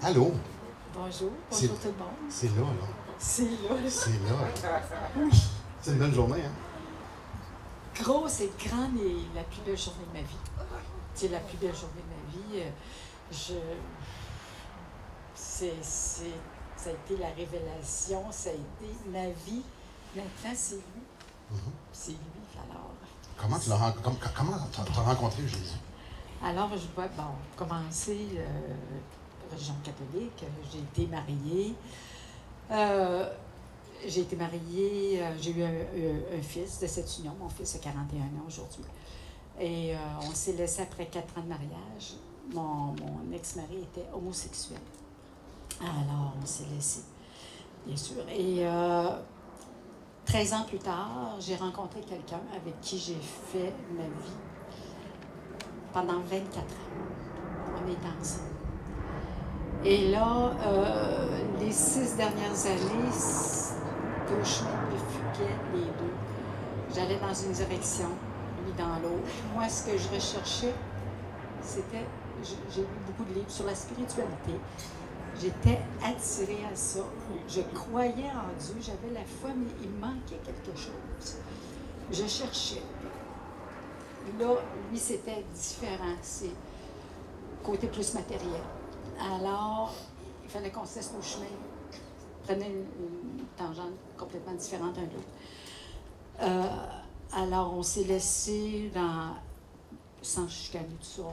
Allô? Bonjour, bonjour tout le monde. C'est là, là. C'est là. C'est là. Oui. C'est une belle journée, hein? Grosse et grande et la plus belle journée de ma vie. C'est la plus belle journée de ma vie. Ça a été la révélation, ça a été ma vie. Maintenant, c'est lui. C'est lui, alors. Comment tu as rencontré Jésus? Alors, je vais commencer religion catholique. J'ai été mariée. J'ai eu un fils de cette union. Mon fils a 41 ans aujourd'hui. Et on s'est laissé après 4 ans de mariage. Mon ex-mari était homosexuel. Alors, on s'est laissé, bien sûr. Et 13 ans plus tard, j'ai rencontré quelqu'un avec qui j'ai fait ma vie pendant 24 ans. On est ensemble. Et là, les 6 dernières années, deux chemins bifurquaient les deux. J'allais dans une direction, lui dans l'autre. Moi, ce que je recherchais, c'était... J'ai lu beaucoup de livres sur la spiritualité. J'étais attirée à ça. Je croyais en Dieu, j'avais la foi, mais il manquait quelque chose. Je cherchais. Là, lui, c'était différent. C'est côté plus matériel. Alors, il fallait qu'on cesse nos chemins. On prenait une tangente complètement différente un de l'autre. Alors, on s'est laissé sans chicaner tout ça.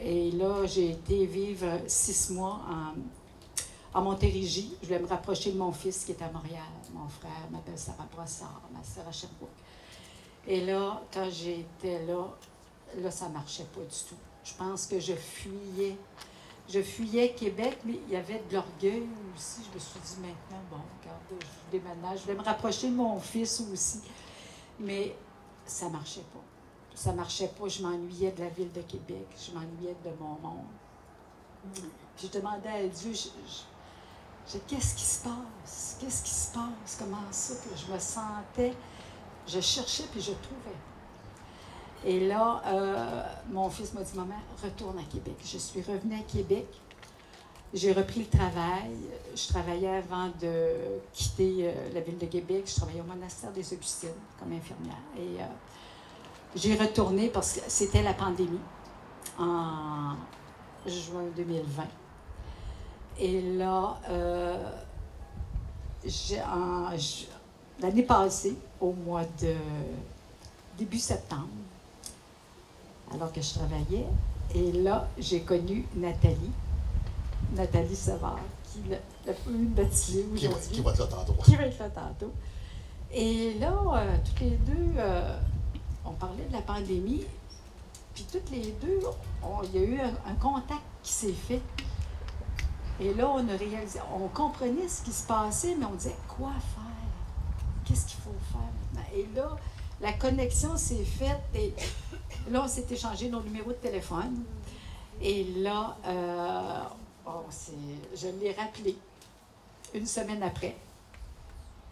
Et là, j'ai été vivre 6 mois en Montérégie. Je voulais me rapprocher de mon fils qui est à Montréal. Mon frère, ma belle-sœur à Brossard, ma sœur à Sherbrooke. Et là, quand j'étais là, ça ne marchait pas du tout. Je pense que je fuyais. Je fuyais Québec, mais il y avait de l'orgueil aussi. Je me suis dit, maintenant, bon, regarde, je déménage. Je voulais me rapprocher de mon fils aussi. Mais ça ne marchait pas. Ça ne marchait pas. Je m'ennuyais de la ville de Québec. Je m'ennuyais de mon monde. Puis je demandais à Dieu, qu'est-ce qui se passe? Qu'est-ce qui se passe? Comment ça? Puis je me sentais... Je cherchais, puis je trouvais. Et là, mon fils m'a dit, maman, retourne à Québec. Je suis revenue à Québec. J'ai repris le travail. Je travaillais avant de quitter la ville de Québec. Je travaillais au monastère des Augustines comme infirmière. Et j'ai retourné parce que c'était la pandémie en juin 2020. Et là, l'année passée, au mois de début septembre, alors que je travaillais, et là, j'ai connu Nathalie Savard, qui l'a pu baptiser aujourd'hui. Qui va être là tantôt. Qui va être là tantôt. Et là, toutes les deux, on parlait de la pandémie, puis toutes les deux, il y a eu un contact qui s'est fait. Et là, on a réalisé, on comprenait ce qui se passait, mais on disait, quoi faire? Qu'est-ce qu'il faut faire maintenant? Et là, la connexion s'est faite et là, on s'est échangé nos numéros de téléphone. Et là, je l'ai rappelé une semaine après.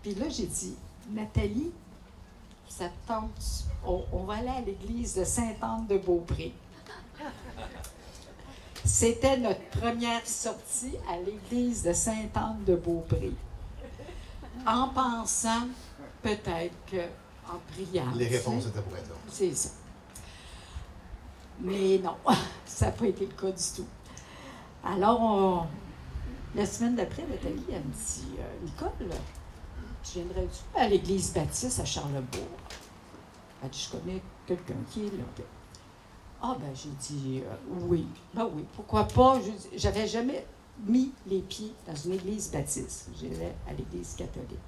Puis là, j'ai dit, Nathalie, ça te tente, on va aller à l'église de Sainte-Anne-de-Beaupré. C'était notre première sortie à l'église de Sainte-Anne-de-Beaupré. En pensant peut-être qu'en priant. Les réponses étaient pour être là. C'est ça. Mais non, ça n'a pas été le cas du tout. Alors, la semaine d'après, Nathalie, elle me dit, Nicole, tu viendrais-tu à l'église baptiste à Charlebourg? Elle dit, je connais quelqu'un qui est là. Ah, ben, j'ai dit, oui. Ben oui, pourquoi pas? J'avais jamais mis les pieds dans une église baptiste. J'allais à l'église catholique.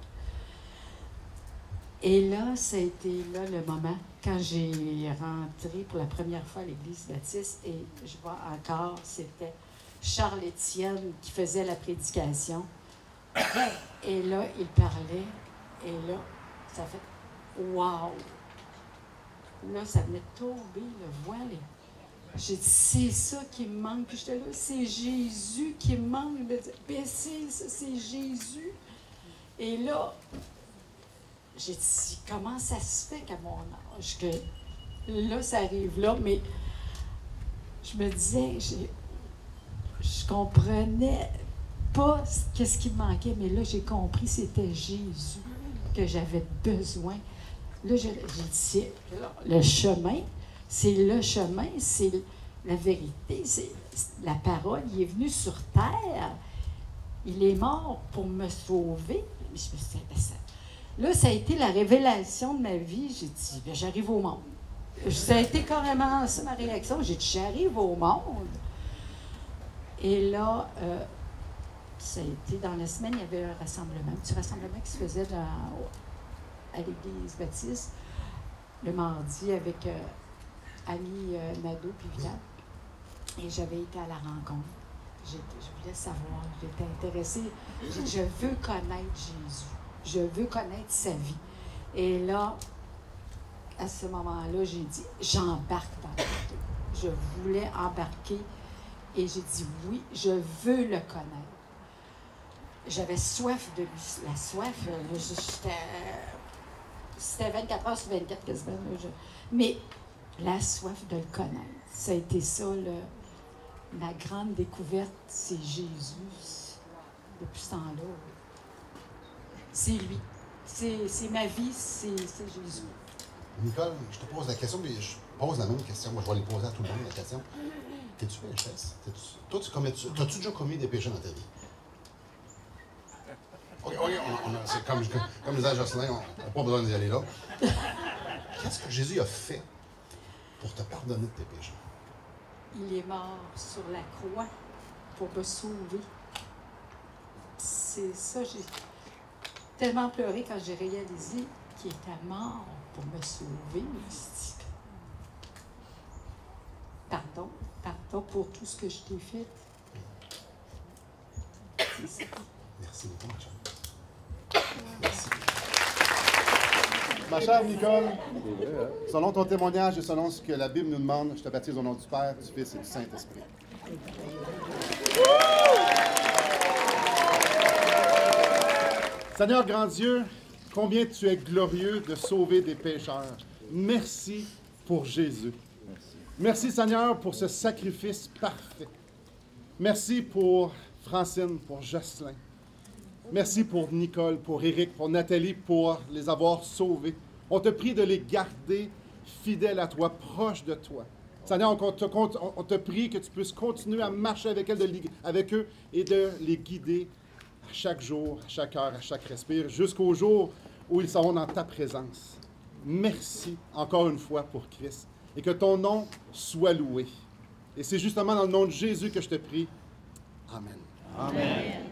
Et là, ça a été là le moment quand j'ai rentré pour la première fois à l'église baptiste et je vois encore, c'était Charles Étienne qui faisait la prédication. Et là, il parlait et là, ça fait « wow ». Là, ça venait de tomber, le voile. J'ai dit, c'est ça qui me manque. Puis j'étais là, c'est Jésus qui me manque. Ben, c'est Jésus. Et là, j'ai dit, comment ça se fait qu'à mon âge, que là, ça arrive là, mais je me disais, je comprenais pas qu'est-ce qui me manquait, mais là, j'ai compris c'était Jésus que j'avais besoin. Là, j'ai dit, c'est le chemin, c'est la vérité, c'est la parole. Il est venu sur terre, il est mort pour me sauver. Je me suis dit, ben, là, ça a été la révélation de ma vie. J'ai dit, ben, j'arrive au monde. Ça a été carrément ça ma réaction. J'ai dit, j'arrive au monde. Et là, ça a été dans la semaine, il y avait un rassemblement, un petit rassemblement qui se faisait à l'église baptiste le mardi avec Annie Nadeau puis Vidal. Et j'avais été à la rencontre. Je voulais savoir, j'étais intéressée. J'ai dit, je veux connaître Jésus. Je veux connaître sa vie. Et là, à ce moment-là, j'ai dit, j'embarque dans le bateau. Je voulais embarquer et j'ai dit, oui, je veux le connaître. J'avais soif de lui. La soif, c'était 24 heures sur 24 quasiment. Mais la soif de le connaître, ça a été ça, ma grande découverte, c'est Jésus. Depuis ce temps-là, c'est lui. C'est ma vie, c'est Jésus. Nicole, je te pose la question, mais je pose la même question. Moi, je vais les poser à tout le monde, la question. T'es-tu pécheresse? Toi, t'as-tu déjà commis des péchés dans ta vie? OK, c'est comme disait Jocelyn, on n'a pas besoin d'y aller là. Qu'est-ce que Jésus a fait pour te pardonner de tes péchés? Il est mort sur la croix pour me sauver. C'est ça, j'ai tellement pleuré quand j'ai réalisé qu'il était mort pour me sauver. Je me suis dit, pardon pour tout ce que je t'ai fait. C'est ça. Merci beaucoup, ma chère. Merci. Ma chère Nicole, selon ton témoignage et selon ce que la Bible nous demande, je te baptise au nom du Père, du Fils et du Saint-Esprit. Seigneur grand Dieu, combien tu es glorieux de sauver des pécheurs. Merci pour Jésus. Merci Seigneur pour ce sacrifice parfait. Merci pour Francine, pour Jocelyn. Merci pour Nicole, pour Éric, pour Nathalie, pour les avoir sauvés. On te prie de les garder fidèles à toi, proches de toi. Seigneur, on te prie que tu puisses continuer à marcher avec eux et de les guider à chaque jour, à chaque heure, à chaque respire, jusqu'au jour où ils seront dans ta présence. Merci encore une fois pour Christ et que ton nom soit loué. Et c'est justement dans le nom de Jésus que je te prie. Amen. Amen.